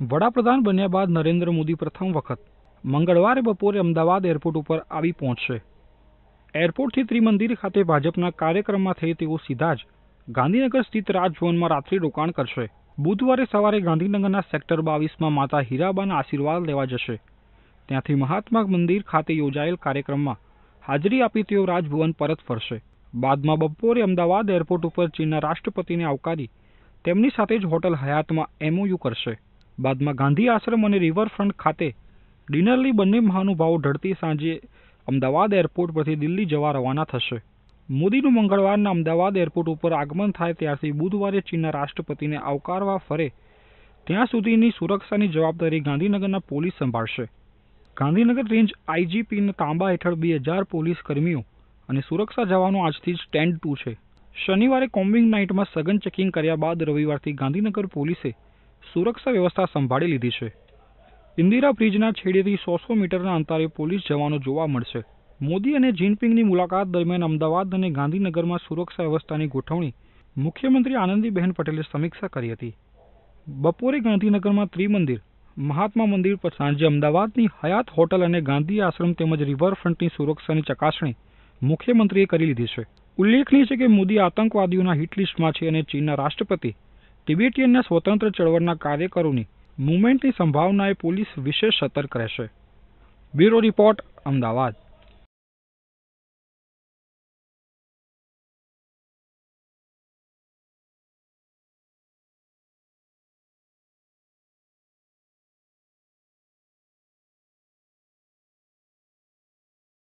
વડાપ્રધાન બન્યા બાદ નરેન્દ્ર મોદી પ્રથમ વખત મંગળવારે બપોરે અમદાવાદ એરપોર્ટ ઉપર આવી પહોંચશે. એરપોર્ટથી ત્રિમંદિર ખાતે ભાજપના કાર્યક્રમમાં થઈ તેઓ સીધા જ ગાંધીનગર સ્થિત રાજભવનમાં રાત્રિ રોકાણ કરશે. બુધવારે સવારે ગાંધીનગરના સેક્ટર 22માં માતા હીરાબાના આશીર્વાદ લેવા જશે. ત્યાંથી મહાત્મા મંદિર ખાતે યોજાયેલ કાર્યક્રમમાં હાજરી આપી તેઓ રાજભવન પરત ફરશે. બાદમાં બપોરે અમદાવાદ એરપોર્ટ ઉપર ચીનના રાષ્ટ્રપતિને આવકારી તેમની સાથે જ હોટલ હયાતમાં MOU કરશે. બાદમાં ગાંધી આશ્રમ અને રિવરફ્રન્ટ ખાતે ડિનર લઈ બંને મહાનુભાવો ઢળતી સાંજે અમદાવાદ એરપોર્ટ પરથી દિલ્હી જવા રવાના થશે. મોદીનું મંગળવારના અમદાવાદ એરપોર્ટ ઉપર આગમન થાય ત્યારથી બુધવારે ચીનના રાષ્ટ્રપતિને આવકારવા ફરે ત્યાં સુધીની સુરક્ષાની જવાબદારી ગાંધીનગરના પોલીસ સંભાળશે. ગાંધીનગર રેન્જ IGPના તાંબા હેઠળ 2000 પોલીસ કર્મીઓ અને સુરક્ષા જવાનો આજથી જ સ્ટેન્ડ 2 છે. શનિવારે કોમ્બિંગ નાઇટમાં સઘન ચેકિંગ કર્યા બાદ રવિવારથી ગાંધીનગર પોલીસે સુરક્ષા વ્યવસ્થા સંભાળી લીધી છે. ઇન્દિરા બ્રિજના છેડેથી 100 મીટરના અંતરે પોલીસ જવાનો જોવા મળશે. મોદી અને જિનપિંગની મુલાકાત દરમિયાન અમદાવાદ અને ગાંધીનગરમાં સુરક્ષા વ્યવસ્થાની ગોઠવણી મુખ્યમંત્રી આનંદીબહેન પટેલે સમીક્ષા કરી હતી. બપોરે ગાંધીનગરમાં ત્રિમંદિર, મહાત્મા મંદિર પર સાંજે અમદાવાદની હયાત હોટલ અને ગાંધી આશ્રમ તેમજ રિવરફ્રન્ટની સુરક્ષાની ચકાસણી મુખ્યમંત્રીએ કરી લીધી છે. ઉલ્લેખનીય છે કે મોદી આતંકવાદીઓના હિટલિસ્ટમાં છે અને ચીનના રાષ્ટ્રપતિ તિબેટીયનના સ્વતંત્ર ચળવળના કાર્યકરોની મૂવમેન્ટની સંભાવનાએ પોલીસ વિશેષ સતર્ક રહેશે. Bureau report, Ahmedabad.